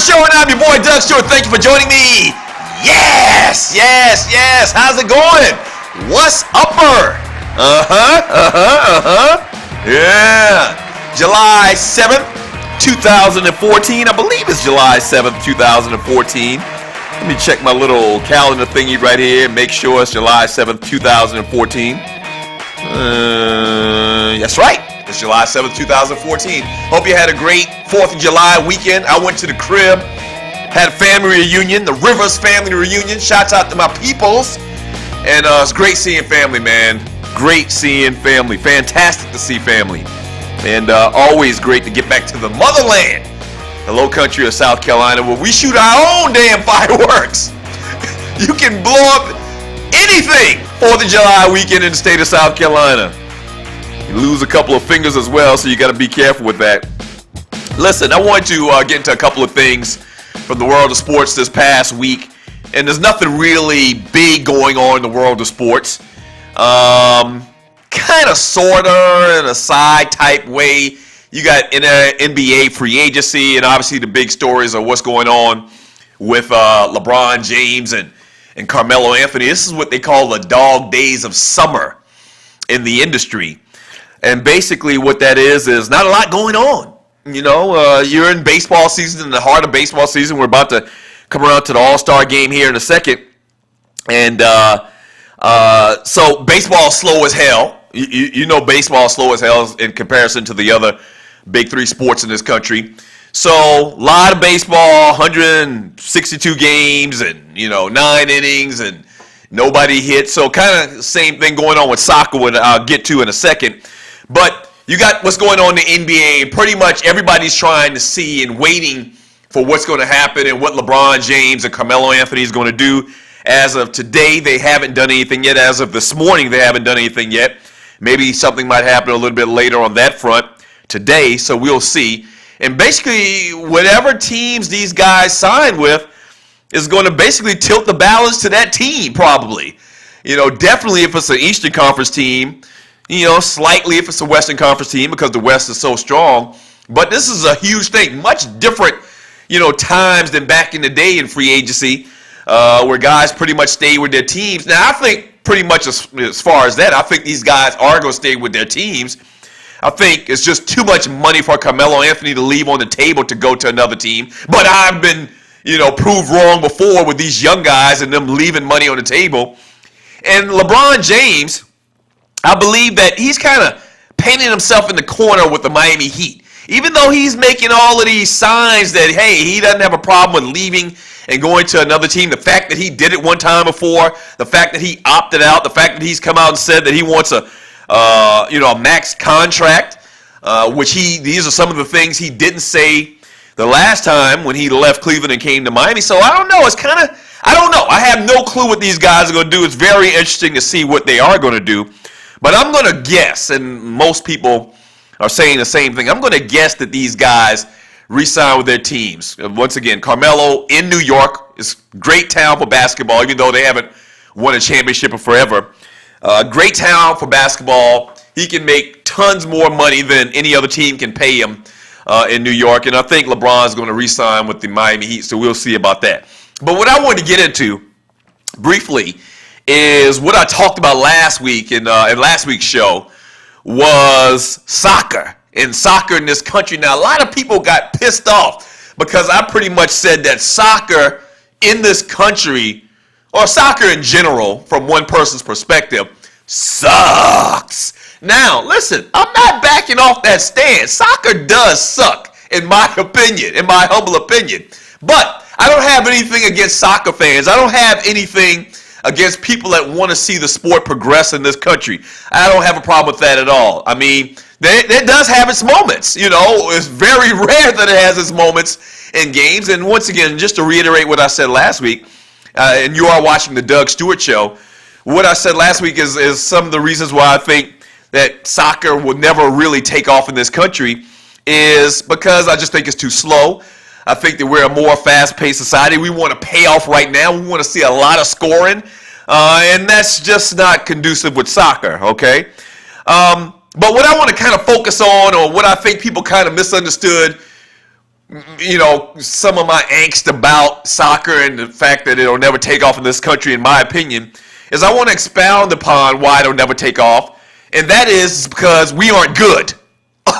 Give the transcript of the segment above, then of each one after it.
Show, and I'm your boy Doug Stewart. Thank you for joining me. Yes. How's it going? What's upper? Yeah. July 7th, 2014. I believe it's July 7th, 2014. Let me check my little calendar thingy right here. Make sure it's July 7th, 2014. That's right. It's July 7th, 2014. Hope you had a great 4th of July weekend. I went to the crib, had a family reunion, the Rivers family reunion. Shouts out to my peoples. And it's great seeing family, man. Great seeing family. Fantastic to see family. And always great to get back to the motherland, the low country of South Carolina, where we shoot our own damn fireworks. You can blow up anything 4th of July weekend in the state of South Carolina. You lose a couple of fingers as well, so you got to be careful with that. Listen, I want to get into a couple of things from the world of sports this past week, and there's nothing really big going on in the world of sports. Kind of, sort of, in a side type way. You got NBA free agency, and obviously the big stories are what's going on with LeBron James and Carmelo Anthony. This is what they call the dog days of summer in the industry. And basically what that is not a lot going on. You know, you're in baseball season, in the heart of baseball season. We're about to come around to the All-Star game here in a second. And so baseball is slow as hell. You know baseball is slow as hell in comparison to the other big three sports in this country. So a lot of baseball, 162 games and, 9 innings and nobody hit. So kind of the same thing going on with soccer, which I'll get to in a second. But you got what's going on in the NBA. Pretty much everybody's trying to see and waiting for what's going to happen and what LeBron James and Carmelo Anthony is going to do. As of today, they haven't done anything yet. As of this morning, they haven't done anything yet. Maybe something might happen a little bit later on that front today, so we'll see. And basically, whatever teams these guys sign with is going to basically tilt the balance to that team, probably. Definitely if it's an Eastern Conference team, slightly if it's a Western Conference team because the West is so strong. But this is a huge thing, much different, times than back in the day in free agency, where guys pretty much stay with their teams. Now, I think pretty much as far as that, I think these guys are going to stay with their teams. I think it's just too much money for Carmelo Anthony to leave on the table to go to another team. But I've been, proved wrong before with these young guys and them leaving money on the table. And LeBron James, I believe that he's kind of painting himself in the corner with the Miami Heat. Even though he's making all of these signs that, hey, he doesn't have a problem with leaving and going to another team. The fact that he did it one time before, the fact that he opted out, the fact that he's come out and said that he wants a max contract, these are some of the things he didn't say the last time when he left Cleveland and came to Miami. So I don't know. I don't know. I have no clue what these guys are going to do. It's very interesting to see what they are going to do. But I'm going to guess, and most people are saying the same thing, I'm going to guess that these guys re-sign with their teams. Once again, Carmelo in New York is great town for basketball, even though they haven't won a championship in forever. Great town for basketball. He can make tons more money than any other team can pay him in New York. And I think LeBron's going to re-sign with the Miami Heat, so we'll see about that. But what I wanted to get into briefly is what I talked about last week in last week's show was soccer. And soccer in this country. Now, a lot of people got pissed off because I pretty much said that soccer in this country, or soccer in general, from one person's perspective, sucks. Now, listen, I'm not backing off that stance. Soccer does suck, in my opinion, in my humble opinion. But I don't have anything against soccer fans. I don't have anything against people that want to see the sport progress in this country. I don't have a problem with that at all. I mean, it does have its moments. It's very rare that it has its moments in games. And once again, just to reiterate what I said last week, and you are watching the Doug Stewart Show, what I said last week is some of the reasons why I think that soccer will never really take off in this country is because I just think it's too slow. I think that we're a more fast-paced society. We want to pay off right now. We want to see a lot of scoring. And that's just not conducive with soccer, okay? But what I want to kind of focus on, or what I think people kind of misunderstood some of my angst about soccer and the fact that it'll never take off in this country, in my opinion, is I want to expound upon why it'll never take off. And that is because we aren't good.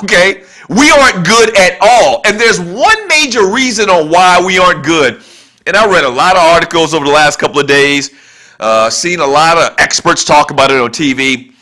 Okay? We aren't good at all. And there's one major reason on why we aren't good. And I read a lot of articles over the last couple of days, seen a lot of experts talk about it on TV,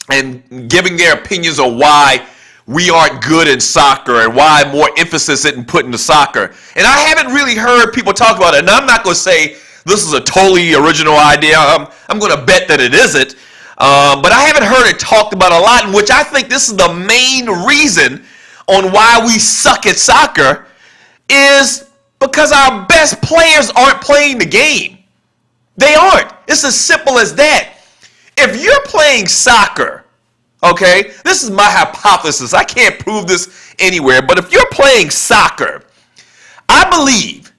and giving their opinions on why we aren't good in soccer and why more emphasis isn't put into soccer. And I haven't really heard people talk about it. And I'm not going to say this is a totally original idea. I'm going to bet that it isn't. But I haven't heard it talked about a lot, in which I think this is the main reason on why we suck at soccer is because our best players aren't playing the game. They aren't. It's as simple as that. If you're playing soccer, okay, this is my hypothesis. I can't prove this anywhere, but if you're playing soccer, I believe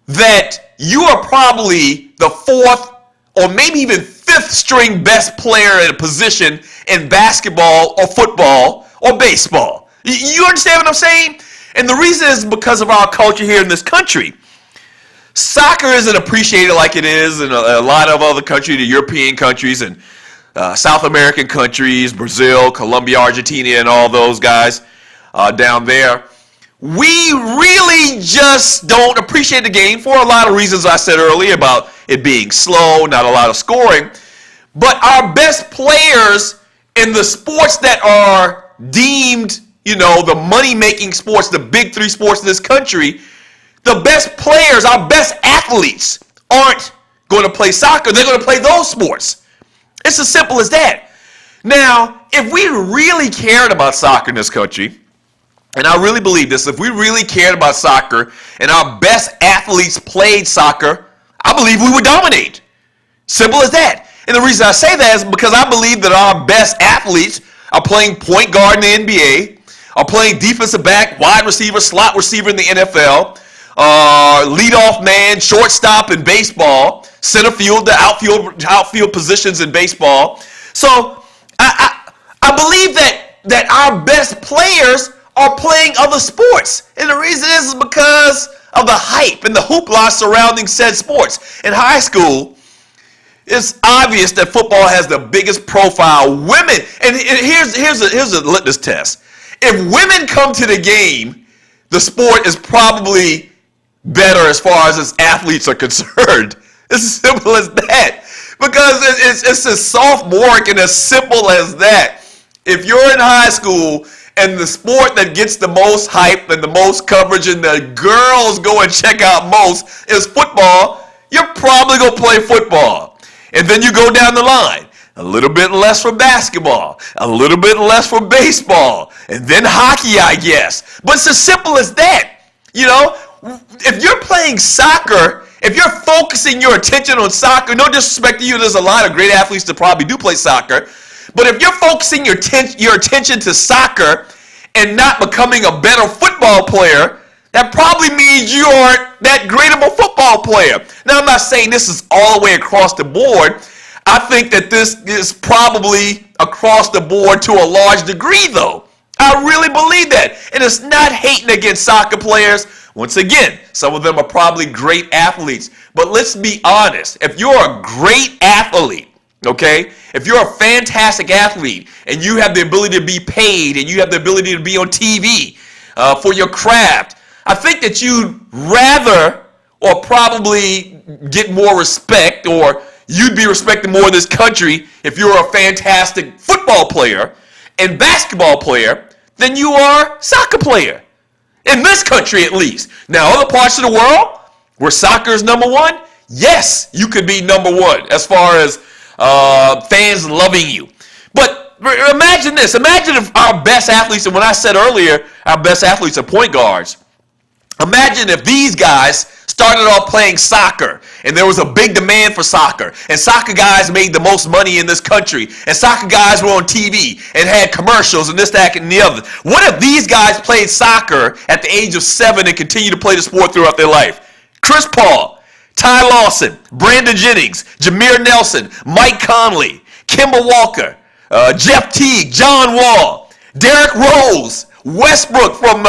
that you are probably the fourth or maybe even fifth string best player at a position in basketball or football or baseball. You understand what I'm saying? And the reason is because of our culture here in this country. Soccer isn't appreciated like it is in a lot of other countries, the European countries and South American countries, Brazil, Colombia, Argentina, and all those guys down there. We really just don't appreciate the game for a lot of reasons I said earlier about it being slow, not a lot of scoring. But our best players in the sports that are deemed, the money-making sports, the big three sports in this country, the best players, our best athletes aren't going to play soccer. They're going to play those sports. It's as simple as that. Now, if we really cared about soccer in this country, and I really believe this, if we really cared about soccer and our best athletes played soccer, I believe we would dominate. Simple as that. And the reason I say that is because I believe that our best athletes are playing point guard in the NBA, are playing defensive back, wide receiver, slot receiver in the NFL, leadoff man, shortstop in baseball, center field, the outfield positions in baseball. So I believe that our best players are playing other sports. And the reason is because of the hype and the hoopla surrounding said sports. In high school, it's obvious that football has the biggest profile. Women, and here's a litmus test. If women come to the game, the sport is probably better as far as its athletes are concerned. It's as simple as that. Because it's as sophomoric and as simple as that. If you're in high school and the sport that gets the most hype and the most coverage and the girls go and check out most is football, you're probably going to play football. And then you go down the line. A little bit less for basketball, a little bit less for baseball, and then hockey, I guess. But it's as simple as that. If you're playing soccer, if you're focusing your attention on soccer, no disrespect to you, there's a lot of great athletes that probably do play soccer. But if you're focusing your attention to soccer and not becoming a better football player, that probably means you aren't that great of a football player. Now, I'm not saying this is all the way across the board. I think that this is probably across the board to a large degree, though. I really believe that. And it's not hating against soccer players. Once again, some of them are probably great athletes. But let's be honest. If you're a great athlete, okay, if you're a fantastic athlete and you have the ability to be paid and you have the ability to be on TV for your craft, I think that you'd rather or probably get more respect, or you'd be respected more in this country if you're a fantastic football player and basketball player than you are soccer player. In this country, at least. Now, other parts of the world where soccer is number one, yes, you could be number one as far as fans loving you. But imagine this. Imagine if our best athletes, and when I said earlier, our best athletes are point guards. Imagine if these guys started off playing soccer and there was a big demand for soccer and soccer guys made the most money in this country and soccer guys were on TV and had commercials and this, that, and the other. What if these guys played soccer at the age of 7 and continued to play the sport throughout their life? Chris Paul, Ty Lawson, Brandon Jennings, Jameer Nelson, Mike Conley, Kemba Walker, Jeff Teague, John Wall, Derrick Rose, Westbrook from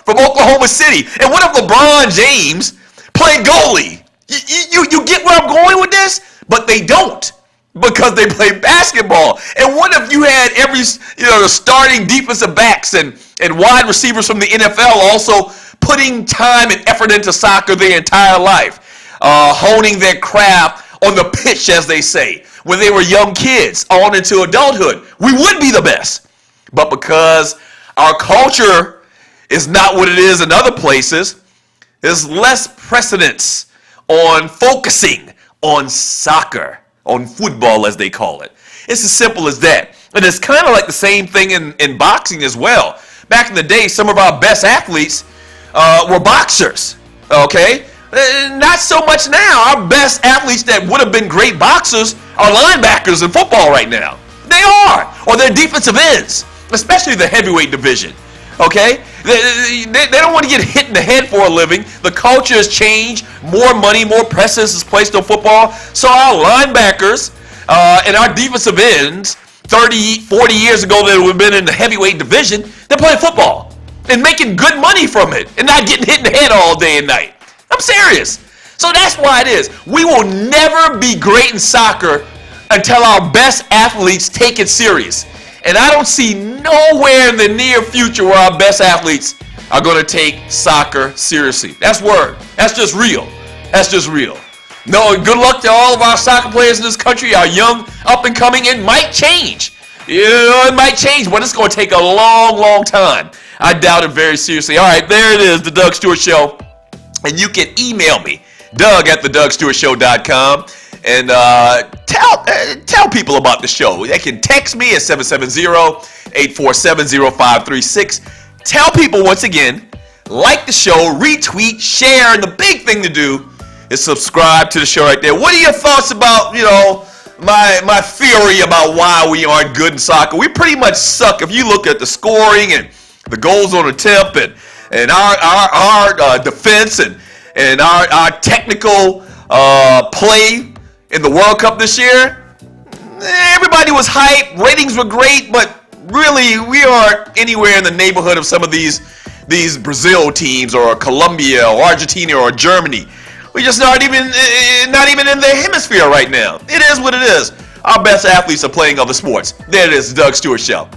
Oklahoma City. And what if LeBron James played goalie? You get where I'm going with this? But they don't, because they play basketball. And what if you had the starting defensive backs and wide receivers from the NFL also putting time and effort into soccer their entire life, honing their craft on the pitch, as they say, when they were young kids on into adulthood? We would be the best. But because our culture is not what it is in other places, there's less precedence on focusing on soccer, on football as they call it. It's as simple as that. And it's kind of like the same thing in boxing as well. Back in the day, some of our best athletes were boxers, okay? Not so much now. Our best athletes that would have been great boxers are linebackers in football right now. They are. Or they're defensive ends, especially the heavyweight division, okay? They don't want to get hit in the head for a living. The culture has changed. More money, more emphasis is placed on football. So our linebackers and our defensive ends, 30, 40 years ago that would have been in the heavyweight division, they're playing football and making good money from it and not getting hit in the head all day and night. I'm serious. So that's why it is. We will never be great in soccer until our best athletes take it serious. And I don't see nowhere in the near future where our best athletes are going to take soccer seriously. That's word. That's just real. That's just real. No, good luck to all of our soccer players in this country, our young, up and coming. It might change. It might change, but it's going to take a long, long time. I doubt it very seriously. All right, there it is, the Doug Stewart Show. And you can email me, Doug@thedougstewartshow.com, and tell people about the show. They can text me at 770-847-0536. Tell people once again, like the show, retweet, share, and the big thing to do is subscribe to the show right there. What are your thoughts about, my theory about why we aren't good in soccer? We pretty much suck. If you look at the scoring and the goals on attempt and our defense and our technical play in the World Cup this year, everybody was hyped. Ratings were great, but really we aren't anywhere in the neighborhood of some of these Brazil teams or Colombia or Argentina or Germany. We just not even in the hemisphere right now. It is what it is. Our best athletes are playing other sports. There it is, the Doug Stewart Show.